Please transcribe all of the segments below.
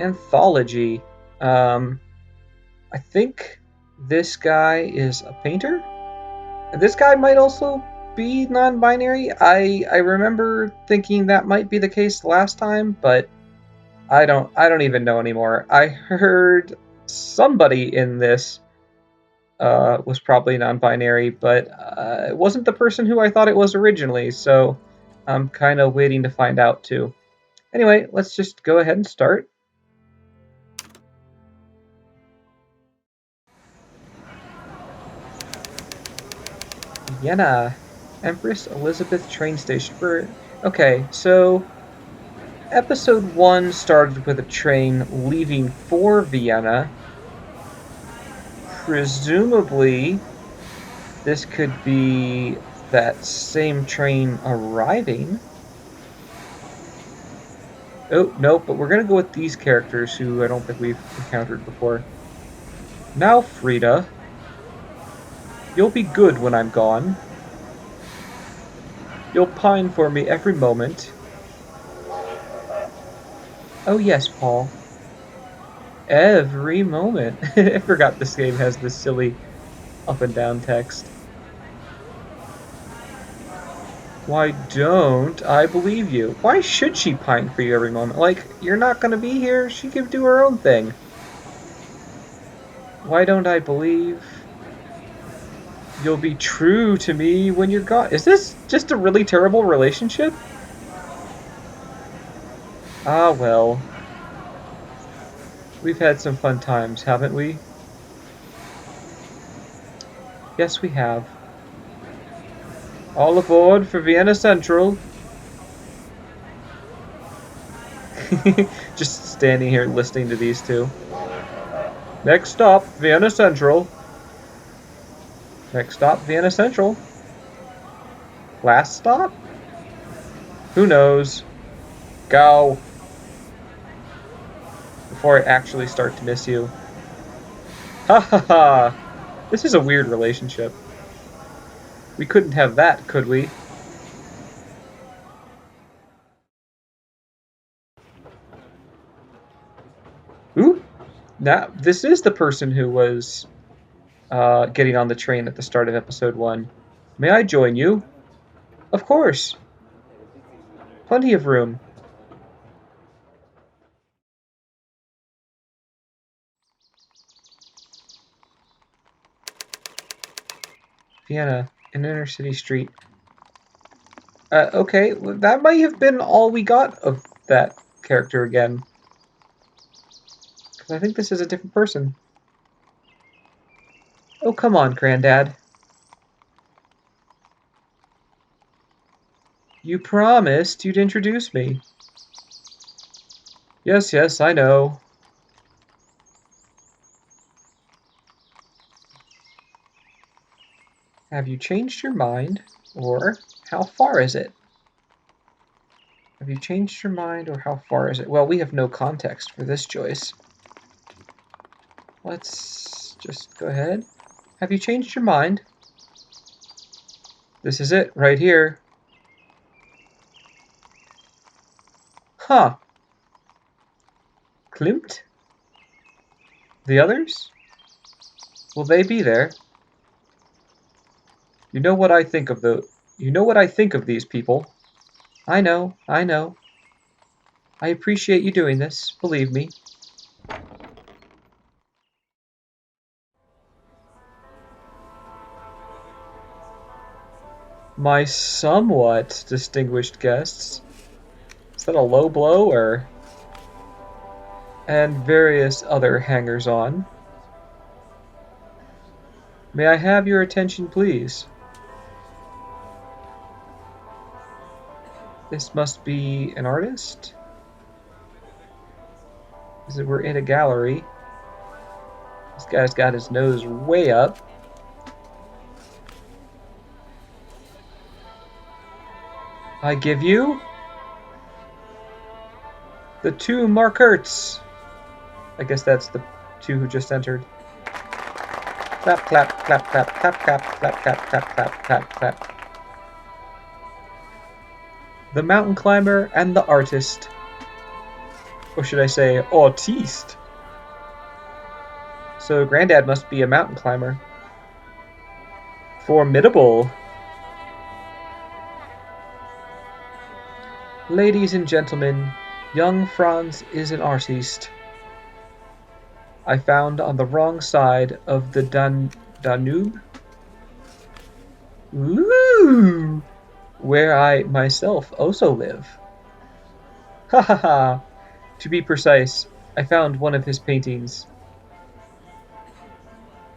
Anthology. I think this guy is a painter. This guy might also be non-binary. I remember thinking that might be the case last time, but I don't even know anymore. I heard somebody in this was probably non-binary, but it wasn't the person who I thought it was originally, so I'm kind of waiting to find out too. Anyway, let's just go ahead and start. Vienna, Empress Elizabeth train station. Okay, so episode 1 started with a train leaving for Vienna. Presumably, this could be that same train arriving. Oh, no, but we're gonna go with these characters who I don't think we've encountered before. Now, Frida, you'll be good when I'm gone. You'll pine for me every moment. Oh yes, Paul. Every moment. I forgot this game has this silly up and down text. Why don't I believe you? Why should she pine for you every moment? Like, you're not gonna be here, she can do her own thing. Why don't I believe you'll be true to me when you're gone? Is this just a really terrible relationship? Ah, well. We've had some fun times, haven't we? Yes, we have. All aboard for Vienna Central. Just standing here listening to these two. Next stop, Vienna Central. Next stop, Vienna Central. Last stop? Who knows? Go. Before I actually start to miss you. Ha ha ha. This is a weird relationship. We couldn't have that, could we? Ooh. Now, this is the person who was getting on the train at the start of episode 1. May I join you? Of course. Plenty of room. Vienna, an inner city street. Okay, well, that might have been all we got of that character again. Because I think this is a different person. Oh, come on, Granddad. You promised you'd introduce me. Yes, yes, I know. Have you changed your mind? Or how far is it? Have you changed your mind, or how far is it? Well, we have no context for this choice. Let's just go ahead. Have you changed your mind? This is it, right here. Huh. Klimt? The others? Will they be there? You know what I think of these people. I know, I know. I appreciate you doing this, believe me. My somewhat distinguished guests. Is that a low blow, or... And various other hangers-on. May I have your attention, please? This must be an artist? Is it we're in a gallery? This guy's got his nose way up. I give you the 2 Markerts. I guess that's the 2 who just entered. Clap, clap, clap, clap, clap, clap, clap, clap, clap, clap, clap, clap. The mountain climber and the artist. Or should I say, artiste? So Granddad must be a mountain climber. Formidable. Ladies and gentlemen, young Franz is an artiste. I found on the wrong side of the Danube. Ooh! Where I myself also live. Ha ha ha! To be precise, I found one of his paintings.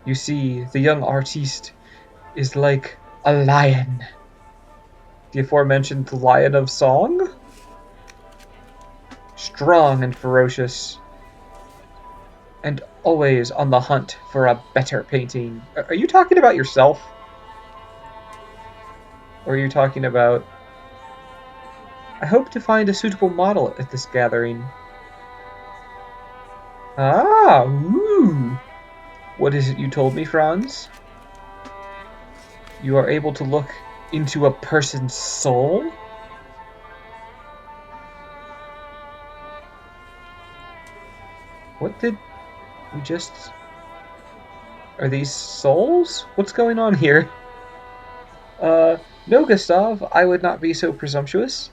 You see, the young artiste is like a lion. The aforementioned lion of song? Strong and ferocious, and always on the hunt for a better painting. Are you talking about yourself? Or are you talking about... I hope to find a suitable model at this gathering. Ah, ooh. What is it you told me, Franz? You are able to look into a person's soul? What did we just... Are these souls? What's going on here? No, Gustav, I would not be so presumptuous.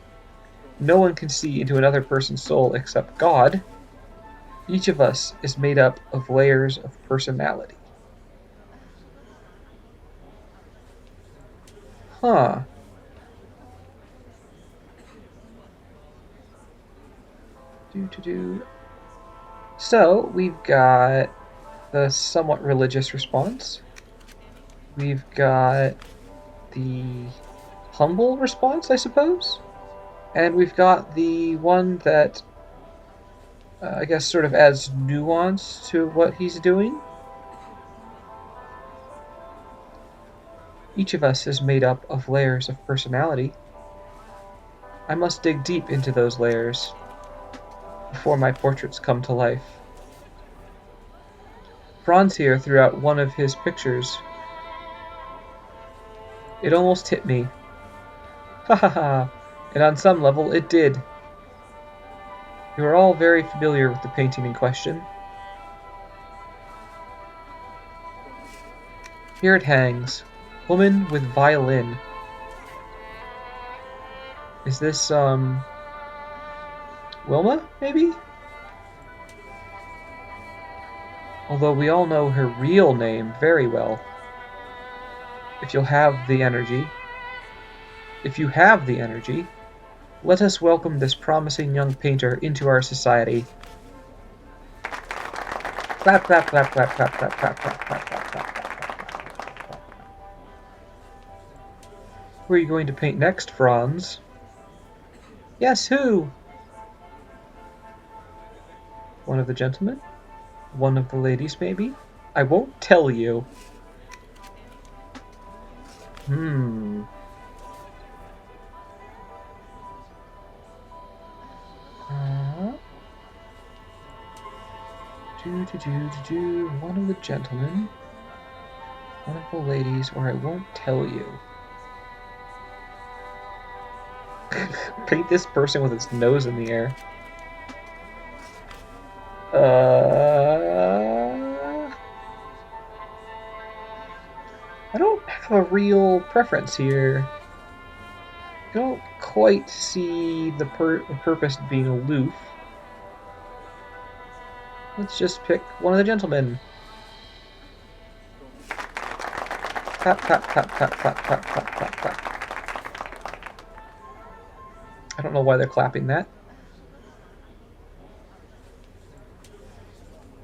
No one can see into another person's soul except God. Each of us is made up of layers of personality. Huh. So, we've got the somewhat religious response. We've got the humble response, I suppose. And we've got the one that, I guess, sort of adds nuance to what he's doing. Each of us is made up of layers of personality. I must dig deep into those layers before my portraits come to life. Franz here threw out one of his pictures. It almost hit me. Ha ha ha! And on some level it did. You are all very familiar with the painting in question. Here it hangs. Woman with violin. Is this, Wilma, maybe? Although we all know her real name very well. If you have the energy, let us welcome this promising young painter into our society. Clap, clap, clap, clap, clap, clap, clap, clap, clap, clap, clap. Who are you going to paint next, Franz? Yes, who? One of the gentlemen? One of the ladies, maybe? I won't tell you. One of the gentlemen, one of the ladies, or I won't tell you. Paint this person with its nose in the air. I don't have a real preference here. I don't quite see the purpose of being aloof. Let's just pick one of the gentlemen. Clap, clap, clap, clap, clap, clap, clap, clap, clap. I don't know why they're clapping that.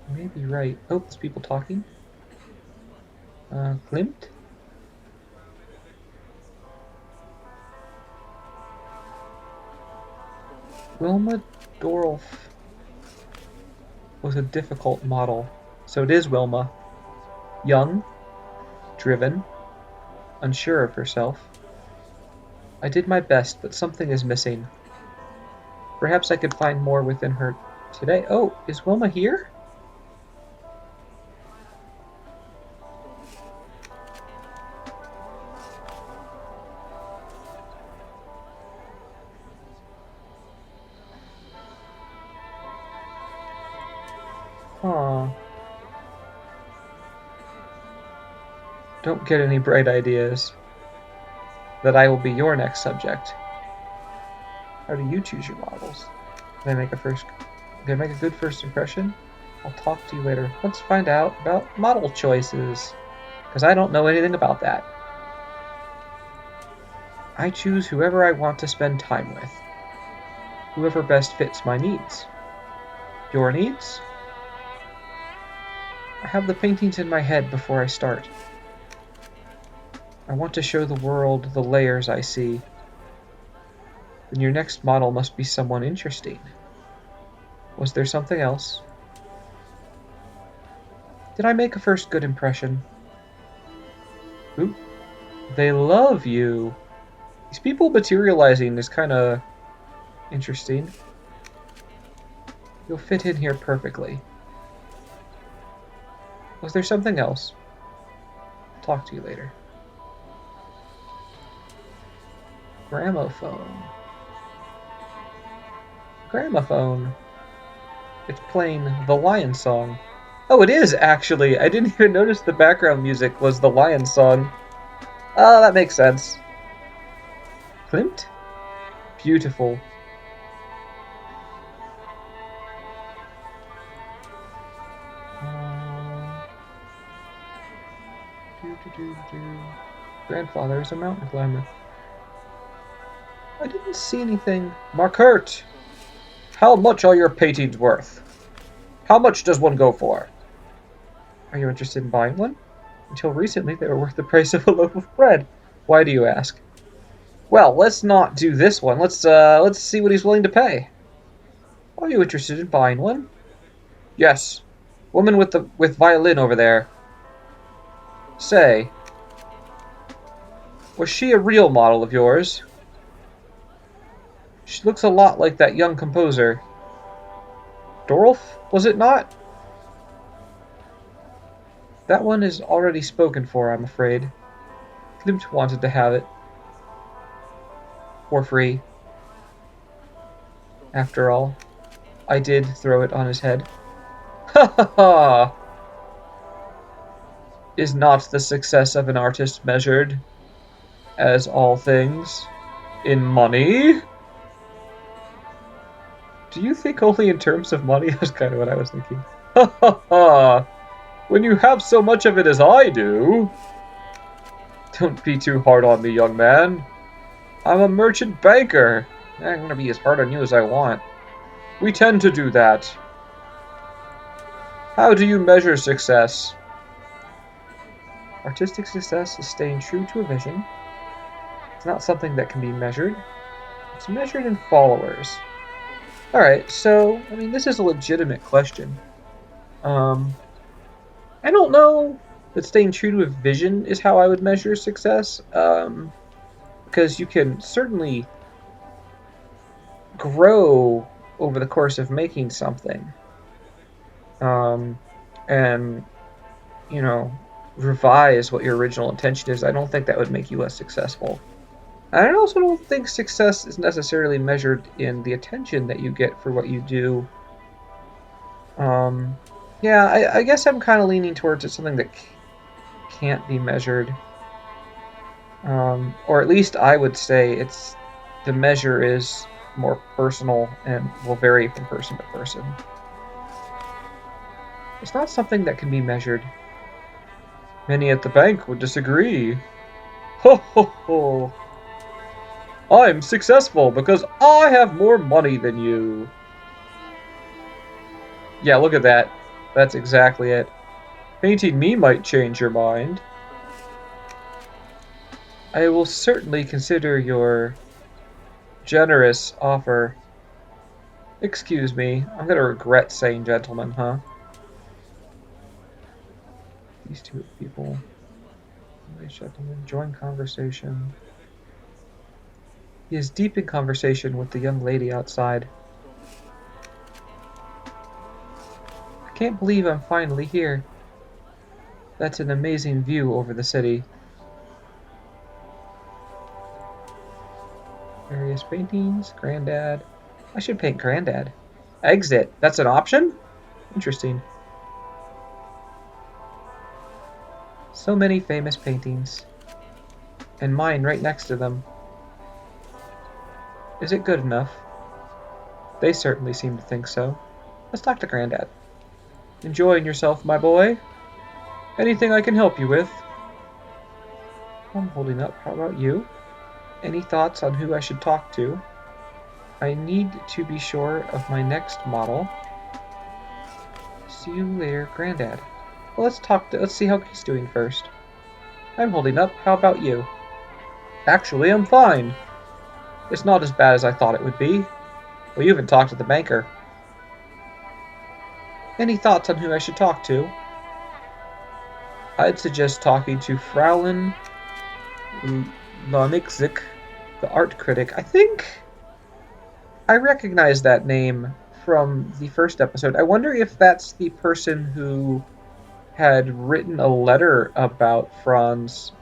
You may be right. Oh, there's people talking. Klimt? Wilma Dorf was a difficult model. So it is Wilma. Young, driven, unsure of herself. I did my best, but something is missing. Perhaps I could find more within her today. Oh, is Wilma here? Don't get any bright ideas that I will be your next subject. How do you choose your models? Can I make a good first impression? I'll talk to you later. Let's find out about model choices, because I don't know anything about that. I choose whoever I want to spend time with. Whoever best fits my needs. Your needs? I have the paintings in my head before I start. I want to show the world the layers I see. Then your next model must be someone interesting. Was there something else? Did I make a first good impression? Ooh, they love you. These people materializing is kind of interesting. You'll fit in here perfectly. Was there something else? I'll talk to you later. Gramophone. Gramophone. It's playing the Lion Song. Oh, it is, actually. I didn't even notice the background music was the Lion Song. Oh, that makes sense. Klimt? Beautiful. Grandfather is a mountain climber. I didn't see anything. Markert! How much are your paintings worth? How much does one go for? Are you interested in buying one? Until recently, they were worth the price of a loaf of bread. Why do you ask? Well, let's not do this one. Let's see what he's willing to pay. Are you interested in buying one? Yes. Woman with violin over there. Say, was she a real model of yours? She looks a lot like that young composer. Dorolf, was it not? That one is already spoken for, I'm afraid. Klimt wanted to have it. For free. After all, I did throw it on his head. Ha ha ha! Is not the success of an artist measured, as all things, in money? Do you think only in terms of money? That's kind of what I was thinking. Ha ha ha! When you have so much of it as I do... Don't be too hard on me, young man. I'm a merchant banker. I'm gonna be as hard on you as I want. We tend to do that. How do you measure success? Artistic success is staying true to a vision. It's not something that can be measured. It's measured in followers. Alright, so, I mean, this is a legitimate question. I don't know that staying true to a vision is how I would measure success, because you can certainly grow over the course of making something, and, you know, revise what your original intention is. I don't think that would make you less successful. I also don't think success is necessarily measured in the attention that you get for what you do. Yeah, I guess I'm kind of leaning towards it's something that can't be measured. Or at least I would say the measure is more personal and will vary from person to person. It's not something that can be measured. Many at the bank would disagree. Ho ho ho! I'm successful because I have more money than you. Yeah, look at that. That's exactly it. Painting me might change your mind. I will certainly consider your generous offer. Excuse me, I'm gonna regret saying gentlemen, huh? These two people. Gentlemen, join conversation. He is deep in conversation with the young lady outside. I can't believe I'm finally here. That's an amazing view over the city. Various paintings, Granddad. I should paint Granddad. Exit. That's an option? Interesting. So many famous paintings. And mine right next to them. Is it good enough? They certainly seem to think so. Let's talk to Granddad. Enjoying yourself, my boy? Anything I can help you with? I'm holding up. How about you? Any thoughts on who I should talk to? I need to be sure of my next model. See you later, Granddad. Well, let's see how he's doing first. I'm holding up. How about you? Actually, I'm fine. It's not as bad as I thought it would be. Well, you even talked to the banker. Any thoughts on who I should talk to? I'd suggest talking to Fraulein Lonigzik, the art critic. I think I recognize that name from the first episode. I wonder if that's the person who had written a letter about Franz.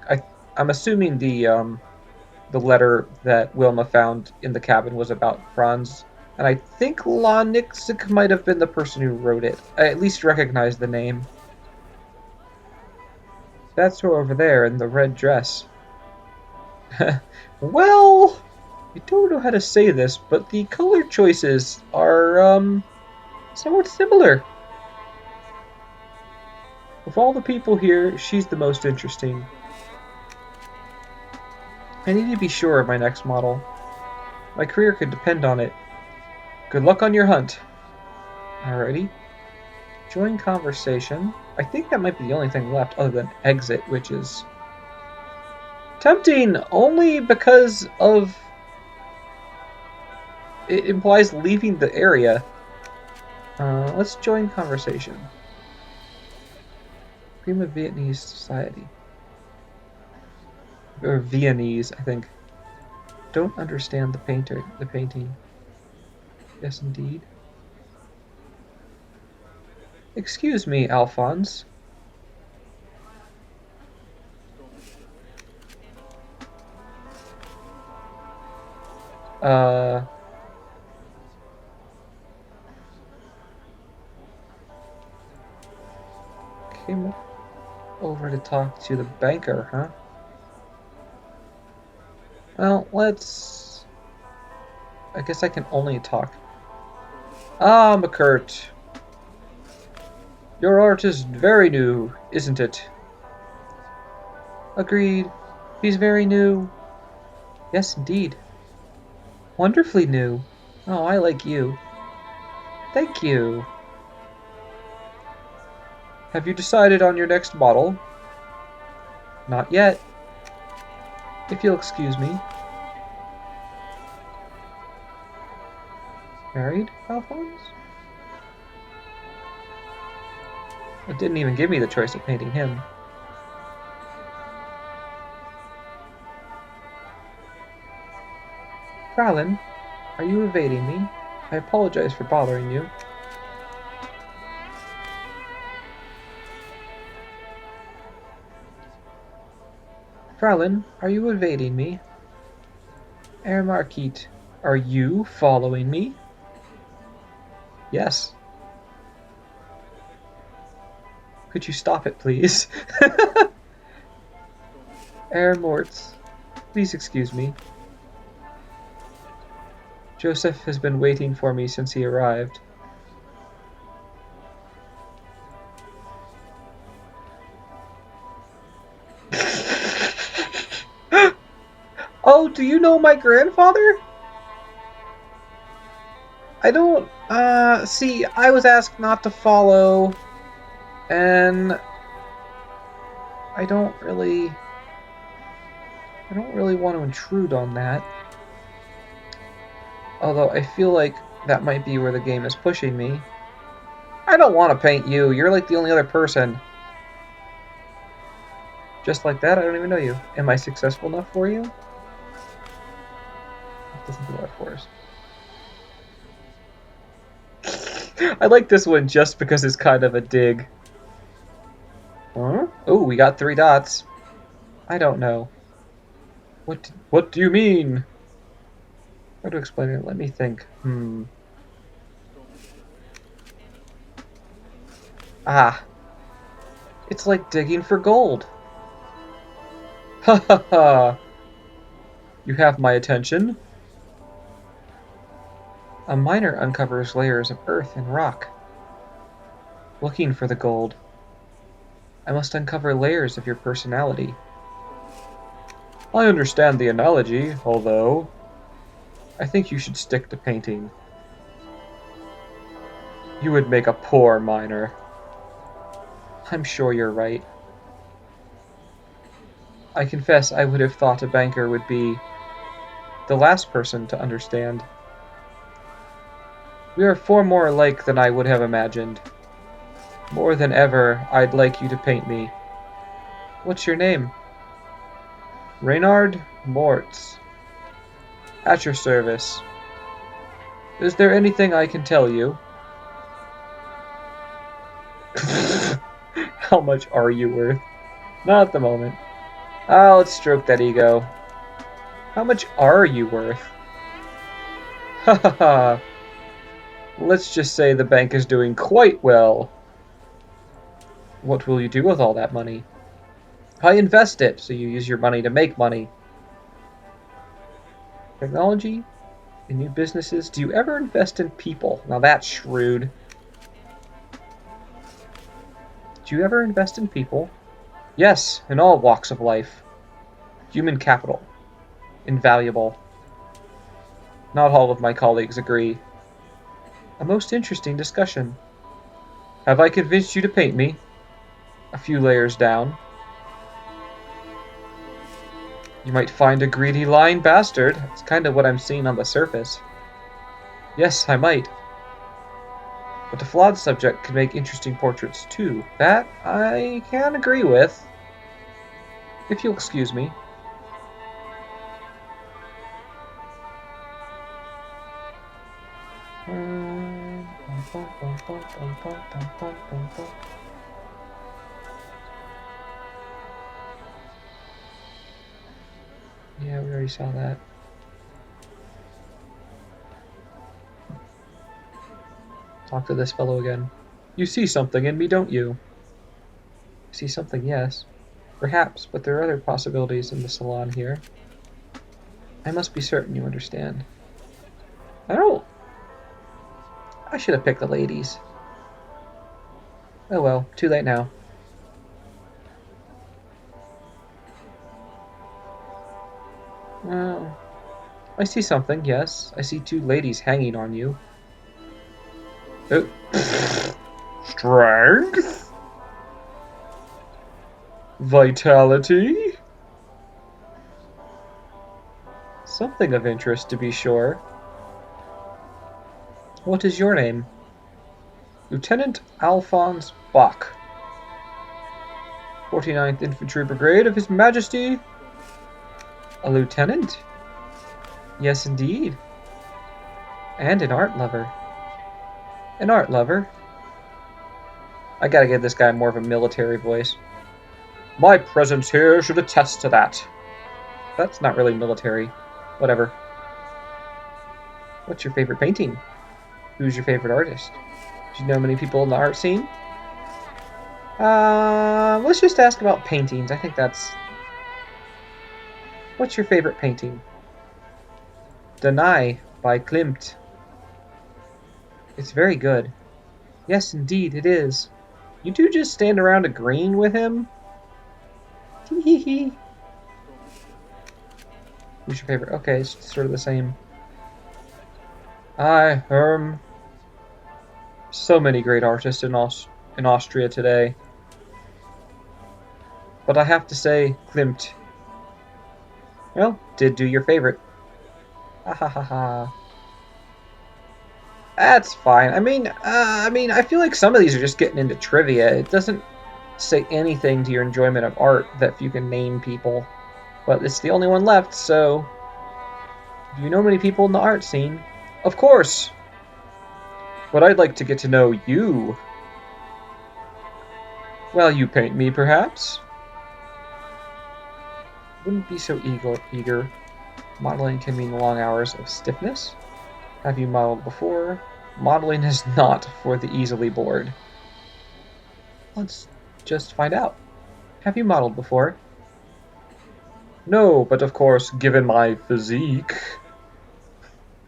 I'm assuming the letter that Wilma found in the cabin was about Franz, and I think Lonigzik might have been the person who wrote it. I at least recognize the name. That's her over there in the red dress. Well, I don't know how to say this, but the color choices are, somewhat similar. Of all the people here, she's the most interesting. I need to be sure of my next model. My career could depend on it. Good luck on your hunt. Alrighty. Join conversation. I think that might be the only thing left other than exit, which is tempting only because of it implies leaving the area. Let's join conversation. Prima Vietnamese Society. Or Viennese, I think. Don't understand the painting. Yes, indeed. Excuse me, Alphonse. Came over to talk to the banker, huh? Well, I guess I can only talk. Ah, McCurt. Your art is very new, isn't it? Agreed. He's very new. Yes, indeed. Wonderfully new. Oh, I like you. Thank you. Have you decided on your next model? Not yet. If you'll excuse me. Married, Alphonse? It didn't even give me the choice of painting him. Fraulein, are you evading me? I apologize for bothering you. Fraulein, are you evading me? Herr Marquis, are you following me? Yes. Could you stop it, please? Herr Mortz, please excuse me. Joseph has been waiting for me since he arrived. Oh, do you know my grandfather? I don't, see, I was asked not to follow, and I don't really want to intrude on that. Although I feel like that might be where the game is pushing me. I don't want to paint you. You're like the only other person. Just like that, I don't even know you. Am I successful enough for you? It doesn't do that for us. I like this one just because it's kind of a dig. Huh? Oh, we got 3 dots. I don't know. What do you mean? How to explain it? Let me think. Ah. It's like digging for gold. Ha ha ha! You have my attention. A miner uncovers layers of earth and rock, looking for the gold. I must uncover layers of your personality. I understand the analogy, although I think you should stick to painting. You would make a poor miner. I'm sure you're right. I confess I would have thought a banker would be the last person to understand. We are far more alike than I would have imagined. More than ever, I'd like you to paint me. What's your name? Reynard Mortz. At your service. Is there anything I can tell you? How much are you worth? Not at the moment. Let's stroke that ego. How much are you worth? Ha ha ha. Let's just say the bank is doing quite well. What will you do with all that money? I invest it, so you use your money to make money. Technology? In new businesses? Do you ever invest in people? Now that's shrewd. Do you ever invest in people? Yes, in all walks of life. Human capital. Invaluable. Not all of my colleagues agree. A most interesting discussion. Have I convinced you to paint me? A few layers down. You might find a greedy, lying bastard. That's kind of what I'm seeing on the surface. Yes, I might. But a flawed subject can make interesting portraits too. That I can agree with. If you'll excuse me. Yeah, we already saw that. Talk to this fellow again. You see something in me, don't you? See something, yes. Perhaps, but there are other possibilities in the salon here. I must be certain you understand. Oh! I should have picked the ladies. Oh well, too late now. Well, I see something, yes. I see two ladies hanging on you. Oh. Strength? Vitality? Something of interest, to be sure. What is your name? Lieutenant Alphonse Bach. 49th Infantry Brigade of His Majesty. A lieutenant? Yes, indeed. And an art lover. An art lover? I gotta give this guy more of a military voice. My presence here should attest to that. That's not really military. Whatever. What's your favorite painting? Who's your favorite artist? Do you know many people in the art scene? Let's just ask about paintings. I think that's... What's your favorite painting? Deny by Klimt. It's very good. Yes, indeed, it is. You two just stand around agreeing with him? Tee-hee-hee. Who's your favorite? Okay, it's sort of the same. So many great artists in Austria today. But I have to say, Klimt. Well, did do your favorite. Ha ha ha ha. That's fine. I mean, I feel like some of these are just getting into trivia. It doesn't say anything to your enjoyment of art that you can name people. But it's the only one left, so... Do you know many people in the art scene? Of course! But I'd like to get to know you. Well, you paint me, perhaps? Wouldn't be so eager. Modeling can mean long hours of stiffness. Have you modeled before? Modeling is not for the easily bored. Let's just find out. Have you modeled before? No, but of course, given my physique,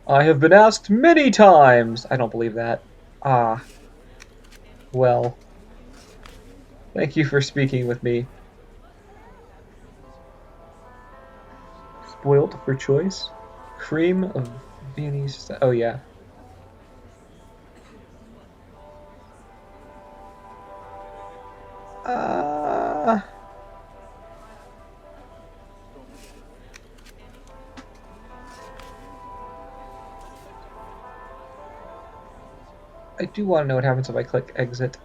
I have been asked many times. I don't believe that. Ah, well, thank you for speaking with me. Spoiled for choice? Cream of Viennese. Oh, yeah. Uh, I do want to know what happens if I click exit.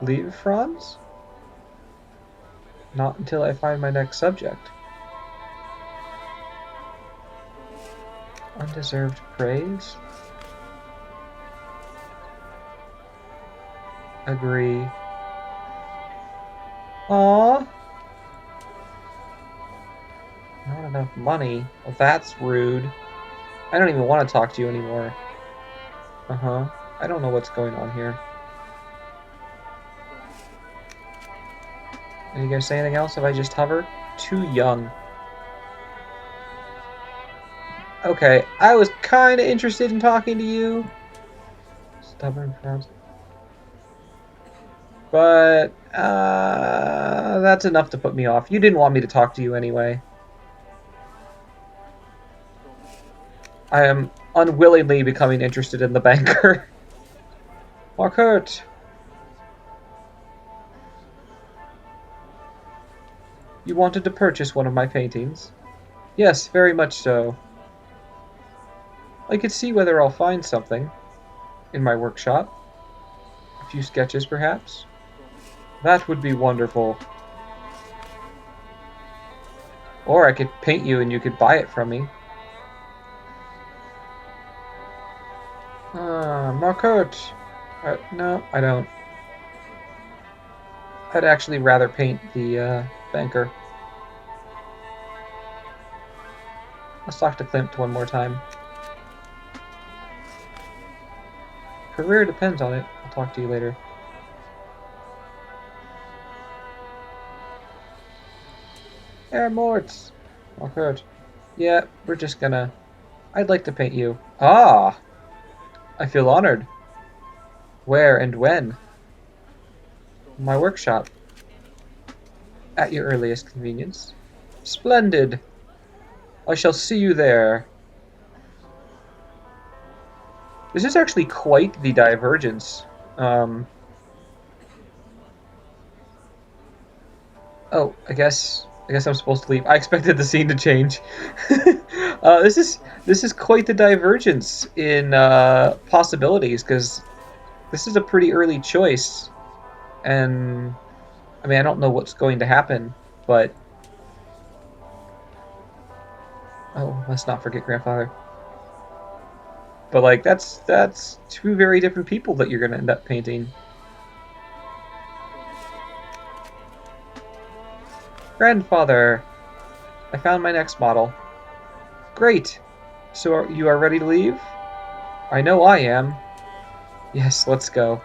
Leave, Franz? Not until I find my next subject. Undeserved praise? Agree. Aww. Not enough money. Well, that's rude. I don't even want to talk to you anymore. Uh-huh. I don't know what's going on here. Are you gonna say anything else if I just hover? Too young. Okay, I was kind of interested in talking to you. Stubborn Franz. But, that's enough to put me off. You didn't want me to talk to you anyway. I am unwillingly becoming interested in the banker. Markert! You wanted to purchase one of my paintings? Yes, very much so. I could see whether I'll find something in my workshop. A few sketches, perhaps? That would be wonderful. Or I could paint you and you could buy it from me. Markert! No, I don't. I'd actually rather paint the banker. Let's talk to Klimt one more time. Career depends on it. I'll talk to you later. Herr Mortz! Markert. Yeah, we're just gonna... I'd like to paint you. Ah! I feel honored. Where and when? My workshop. At your earliest convenience. Splendid! I shall see you there. This is actually quite the divergence. Oh, I guess I'm supposed to leave. I expected the scene to change. This is quite the divergence in possibilities, because this is a pretty early choice, and I mean I don't know what's going to happen, but oh, let's not forget grandfather. But like that's two very different people that you're gonna end up painting. Grandfather, I found my next model. Great. So you are ready to leave? I know I am. Yes, let's go.